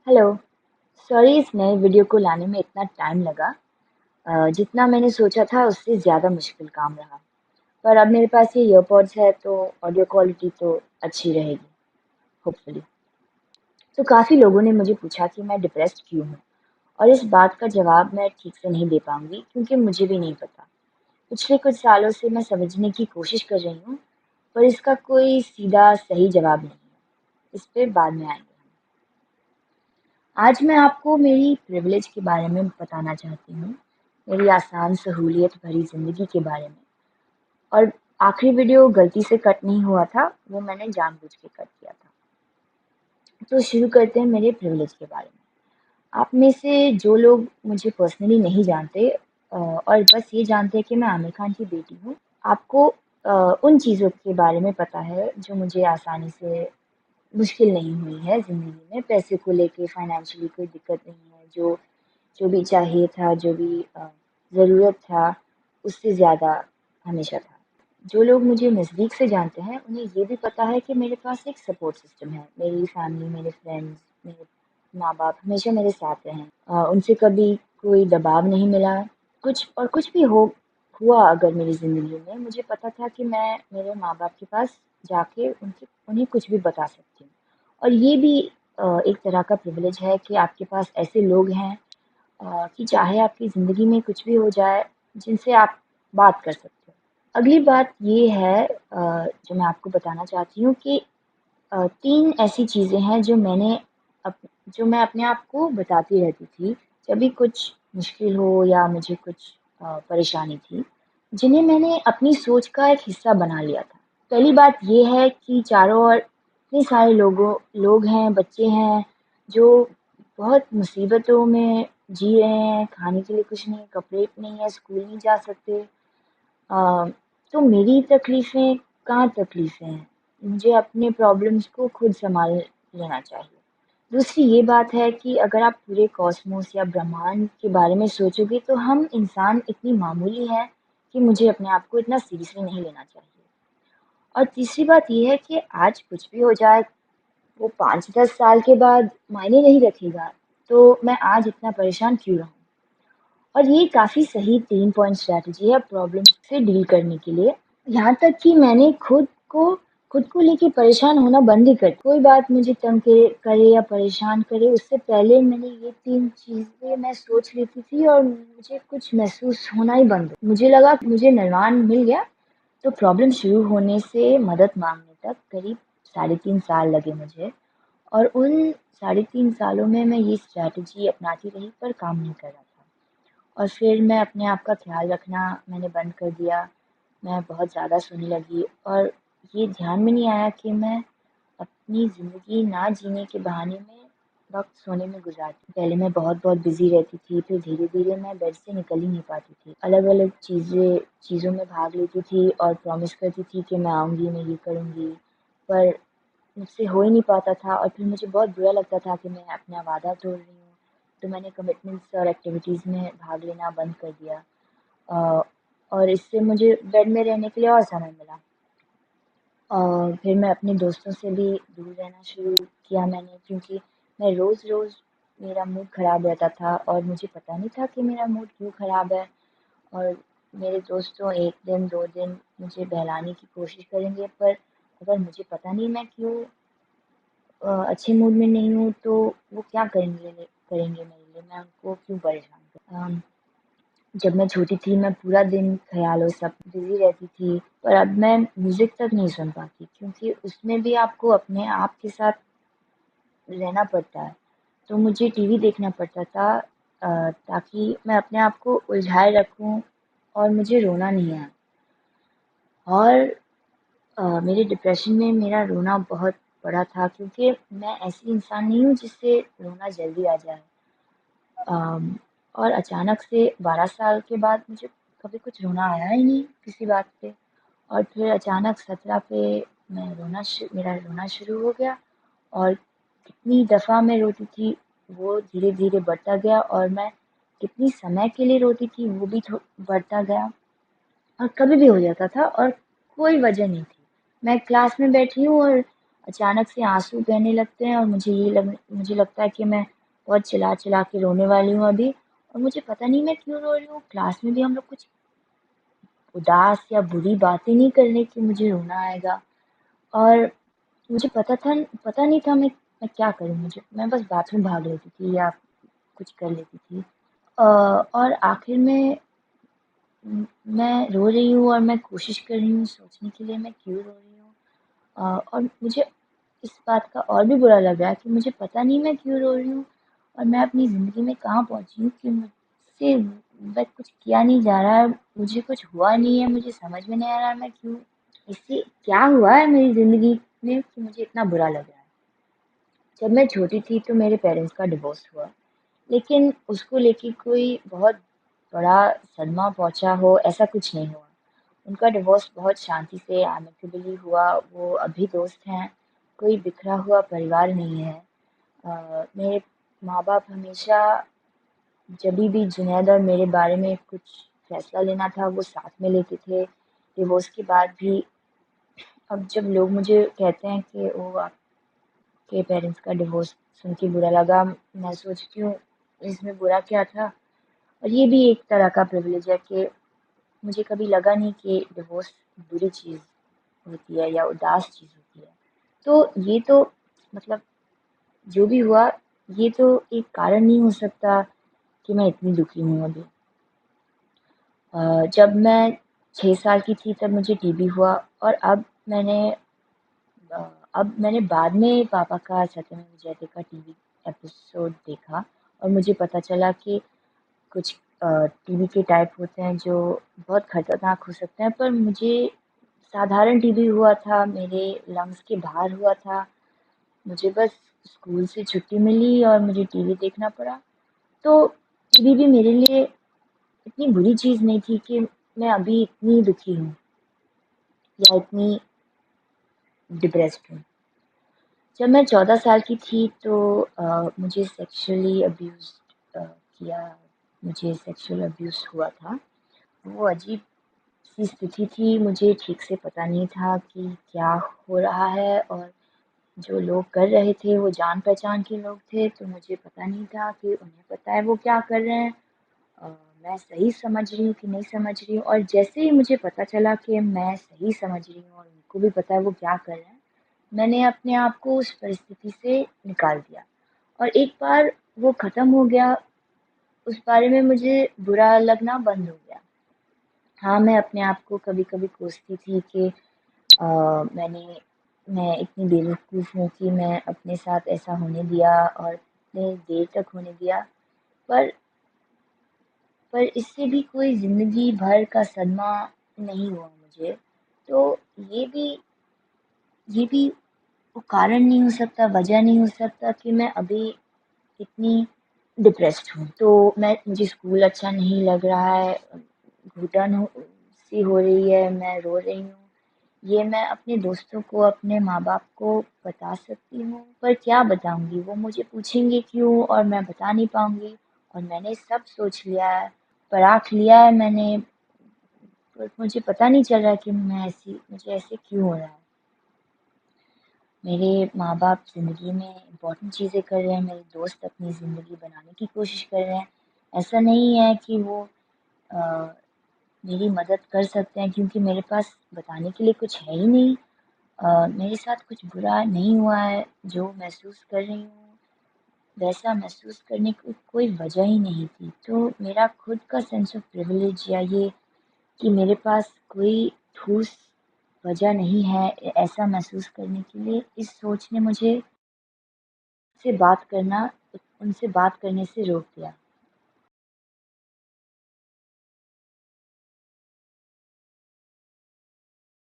Hello. Sorry इस नए video को लाने में इतना टाइम लगा। जितना मैंने सोचा था उससे ज़्यादा मुश्किल काम रहा। पर अब मेरे पास ये ईयरपॉड्स है तो ऑडियो क्वालिटी तो अच्छी रहेगी, होपफुली। तो काफ़ी लोगों ने मुझे पूछा कि मैं डिप्रेस्ड क्यों हूँ, और इस बात का जवाब मैं ठीक से नहीं दे पाऊंगी क्योंकि मुझे भी नहीं पता। पिछले कुछ सालों से मैं समझने की कोशिश कर रही हूँ, पर इसका कोई सीधा सही जवाब नहीं है। इस पे बाद में आएंगे। आज मैं आपको मेरी प्रिविलेज के बारे में बताना चाहती हूँ, मेरी आसान सहूलियत भरी ज़िंदगी के बारे में। और आखिरी वीडियो गलती से कट नहीं हुआ था, वो मैंने जानबूझ के कट किया था। तो शुरू करते हैं मेरे प्रिविलेज के बारे में। आप में से जो लोग मुझे पर्सनली नहीं जानते और बस ये जानते हैं कि मैं आमिर खान की बेटी हूँ, आपको उन चीज़ों के बारे में पता है जो मुझे आसानी से मुश्किल नहीं हुई है ज़िंदगी में। पैसे को लेके फाइनेंशियली कोई दिक्कत नहीं है। जो जो भी चाहिए था, जो भी ज़रूरत था, उससे ज़्यादा हमेशा था। जो लोग मुझे नज़दीक से जानते हैं, उन्हें ये भी पता है कि मेरे पास एक सपोर्ट सिस्टम है। मेरी फैमिली, मेरे फ्रेंड्स, मेरे माँ-बाप हमेशा मेरे साथ रहे हैं। उनसे कभी कोई दबाव नहीं मिला। कुछ भी हो हुआ अगर मेरी ज़िंदगी में, मुझे पता था कि मैं मेरे माँ-बाप के पास जाके उन्हें कुछ भी बता सकती हूँ। और ये भी एक तरह का प्रिविलेज है कि आपके पास ऐसे लोग हैं कि चाहे आपकी ज़िंदगी में कुछ भी हो जाए, जिनसे आप बात कर सकते हो। अगली बात ये है जो मैं आपको बताना चाहती हूँ कि 3 ऐसी चीज़ें हैं अप जो मैं अपने आप को बताती रहती थी, जब भी कुछ मुश्किल हो या मुझे कुछ परेशानी थी, जिन्हें मैंने अपनी सोच का एक हिस्सा बना लिया था। पहली बात ये है कि चारों ओर इतने सारे लोग हैं, बच्चे हैं, जो बहुत मुसीबतों में जी रहे हैं, खाने के लिए कुछ नहीं, कपड़े नहीं है, स्कूल नहीं जा सकते। अ, तो मेरी तकलीफ़ें कहाँ तकलीफ़ें हैं, मुझे अपने प्रॉब्लम्स को खुद सँभाल लेना चाहिए। दूसरी ये बात है कि अगर आप पूरे कॉस्मोस या ब्रह्मांड के बारे में सोचोगे तो हम इंसान इतनी मामूली हैं कि मुझे अपने आप को इतना सीरियसली नहीं लेना चाहिए। और तीसरी बात ये है कि आज कुछ भी हो जाए, वो 5-10 साल के बाद मायने नहीं रखेगा, तो मैं आज इतना परेशान क्यों रहूँ? और ये काफ़ी सही 3 पॉइंट स्ट्रैटेजी है प्रॉब्लम से डील करने के लिए। यहाँ तक कि मैंने खुद को लेके परेशान होना बंद ही कर दिया। कोई बात मुझे तंग करे या परेशान करे, उससे पहले मैंने ये 3 चीज़ें मैं सोच लेती थी और मुझे कुछ महसूस होना ही बंद हो। मुझे लगा कि मुझे निर्वाण मिल गया, तो प्रॉब्लम शुरू होने से मदद माँगने तक करीब साढ़े 3 साल लगे मुझे। और उन साढ़े 3 सालों में मैं ये स्ट्रैटेजी अपनाती रही, पर काम नहीं कर रहा था। और फिर मैं अपने आप का ख़्याल रखना मैंने बंद कर दिया। मैं बहुत ज़्यादा सोने लगी और ये ध्यान में नहीं आया कि मैं अपनी ज़िंदगी ना जीने के बहाने में वक़्त सोने में गुज़ारती। पहले मैं बहुत-बहुत बिज़ी रहती थी, फिर धीरे-धीरे मैं बेड से निकल ही नहीं पाती थी। अलग-अलग चीज़ों में भाग लेती थी और प्रॉमिस करती थी कि मैं आऊँगी, मैं ये करूँगी, पर मुझसे हो ही नहीं पाता था और फिर मुझे बहुत बुरा लगता था कि मैं अपना वादा तोड़ रही हूँ। तो मैंने कमिटमेंट्स और एक्टिविटीज़ में भाग लेना बंद कर दिया। अ, और इससे मुझे बेड में रहने के लिए और समय मिला। फिर मैं अपने दोस्तों से भी दूर रहना शुरू किया मैंने, क्योंकि मैं रोज़-रोज़ मेरा मूड ख़राब रहता था और मुझे पता नहीं था कि मेरा मूड क्यों ख़राब है। और मेरे दोस्तों 1 दिन, 2 दिन मुझे बहलाने की कोशिश करेंगे, पर अगर मुझे पता नहीं मैं क्यों अच्छे मूड में नहीं हूँ, तो वो क्या करेंगे मेरे लिए, मैं उनको क्यों परेशान करूँ। जब मैं छोटी थी मैं पूरा दिन ख़यालों से बिज़ी रहती थी, पर अब मैं म्यूज़िक तक नहीं सुन पाती क्योंकि उसमें भी आपको अपने आप के साथ रहना पड़ता है। तो मुझे टीवी देखना पड़ता था ताकि मैं अपने आप को उलझाए रखूँ और मुझे रोना नहीं आए। और मेरे डिप्रेशन में मेरा रोना बहुत बड़ा था क्योंकि मैं ऐसी इंसान नहीं हूँ जिससे रोना जल्दी आ जाए। अम, और अचानक से 12 साल के बाद मुझे कभी कुछ रोना आया ही नहीं किसी बात पे। और फिर अचानक 17 पे मेरा रोना शुरू हो गया और कितनी दफ़ा मैं रोती थी, वो धीरे-धीरे बढ़ता गया और मैं कितनी समय के लिए रोती थी, वो भी बढ़ता गया। और कभी भी हो जाता था और कोई वजह नहीं थी। मैं क्लास में बैठी हूँ और अचानक से आँसू बहने लगते हैं और मुझे लगता है कि मैं बहुत चिल्ला-चिल्ला के रोने वाली हूँ अभी, और मुझे पता नहीं मैं क्यों रो रही हूँ। क्लास में भी हम लोग कुछ उदास या बुरी बातें नहीं कर रहे कि मुझे रोना आएगा, और मुझे पता नहीं था मैं क्या करूँ। मैं बस बाथरूम भाग लेती थी या कुछ कर लेती थी। और आखिर में मैं रो रही हूँ और मैं कोशिश कर रही हूँ सोचने के लिए मैं क्यों रो रही हूँ। और मुझे इस बात का और भी बुरा लग रहा है कि मुझे पता नहीं मैं क्यों रो रही हूँ, और मैं अपनी ज़िंदगी में कहाँ पहुँची हूँ कि मुझसे मैं कुछ किया नहीं जा रहा है, मुझे कुछ हुआ नहीं है, मुझे समझ में नहीं आ रहा है मैं क्यों, इससे क्या हुआ है मेरी ज़िंदगी में कि मुझे इतना बुरा लग रहा है। जब मैं छोटी थी तो मेरे पेरेंट्स का डिवोर्स हुआ, लेकिन उसको लेके कोई बहुत बड़ा सदमा पहुँचा हो ऐसा कुछ नहीं हुआ। उनका डिवोर्स बहुत शांति से एमिकेबली हुआ, वो अभी दोस्त हैं, कोई बिखरा हुआ परिवार नहीं है। मेरे माँ-बाप हमेशा जभी भी जुनैद और मेरे बारे में कुछ फैसला लेना था वो साथ में लेते थे। डिवोर्स के बाद भी अब जब लोग मुझे कहते हैं कि ओह! आपके पेरेंट्स का डिवोर्स सुन के बुरा लगा, मैं सोचती हूँ इसमें बुरा क्या था? और ये भी एक तरह का प्रिविलेज है कि मुझे कभी लगा नहीं कि डिवोर्स बुरी चीज़ होती है या उदास चीज़ होती है। तो ये तो मतलब जो भी हुआ, ये तो एक कारण नहीं हो सकता कि मैं इतनी दुखी हूँ अभी। जब मैं 6 साल की थी तब मुझे टीबी हुआ, और अ, अब मैंने बाद में पापा का सत्यमेव जयते का टीवी एपिसोड देखा और मुझे पता चला कि कुछ टीबी के टाइप होते हैं जो बहुत खतरनाक हो सकते हैं, पर मुझे साधारण टीबी हुआ था, मेरे लंग्स के बाहर हुआ था। मुझे बस स्कूल से छुट्टी मिली और मुझे टीवी देखना पड़ा। तो टीवी भी मेरे लिए इतनी बुरी चीज़ नहीं थी कि मैं अभी इतनी दुखी हूँ या इतनी डिप्रेस्ड हूँ। जब मैं 14 साल की थी तो मुझे सेक्सुअली अब्यूज़ किया मुझे सेक्सुअल अब्यूज़ हुआ था। वो अजीब सी स्थिति थी, मुझे ठीक से पता नहीं था कि क्या हो रहा है, और जो लोग कर रहे थे वो जान-पहचान के लोग थे, तो मुझे पता नहीं था कि उन्हें पता है वो क्या कर रहे हैं। अ, मैं सही समझ रही हूँ कि नहीं समझ रही हूँ, और जैसे ही मुझे पता चला कि मैं सही समझ रही हूँ और उनको भी पता है वो क्या कर रहे हैं, मैंने अपने आप को उस परिस्थिति से निकाल दिया। और एक बार वो ख़त्म हो गया, उस बारे में मुझे बुरा लगना बंद हो गया। हाँ, मैं अपने आप को कभी-कभी कोसती थी कि अ, मैं इतनी बेवकूफ़ हूँ कि मैं अपने साथ ऐसा होने दिया और इतने देर तक होने दिया। पर पर इससे भी कोई ज़िंदगी भर का सदमा नहीं हुआ मुझे। तो ये भी ये भी वो कारण नहीं हो सकता, वजह नहीं हो सकता कि मैं अभी इतनी डिप्रेस्ड हूँ। तो मुझे स्कूल अच्छा नहीं लग रहा है, घुटन सी हो रही है, मैं रो रही हूँ। ये मैं अपने दोस्तों को, अपने माँ-बाप को बता सकती हूँ, पर क्या बताऊँगी? वो मुझे पूछेंगे क्यों और मैं बता नहीं पाऊँगी, और मैंने सब सोच लिया है, पराख लिया है मैंने, पर मुझे पता नहीं चल रहा है कि मुझे ऐसे क्यों हो रहा है। मेरे माँ-बाप ज़िंदगी में इम्पोर्टेंट चीज़ें कर रहे हैं, मेरे दोस्त अपनी ज़िंदगी बनाने की कोशिश कर रहे हैं। ऐसा नहीं है कि वो अ, मेरी मदद कर सकते हैं, क्योंकि मेरे पास बताने के लिए कुछ है ही नहीं। मेरे साथ कुछ बुरा नहीं हुआ है, जो महसूस कर रही हूँ, वैसा महसूस करने की कोई वजह ही नहीं थी। तो मेरा खुद का सेंस ऑफ प्रिविलेज, या ये कि मेरे पास कोई ठोस वजह नहीं है ऐसा महसूस करने के लिए, इस सोच ने मुझे से बात करना उनसे बात करने से रोक दिया।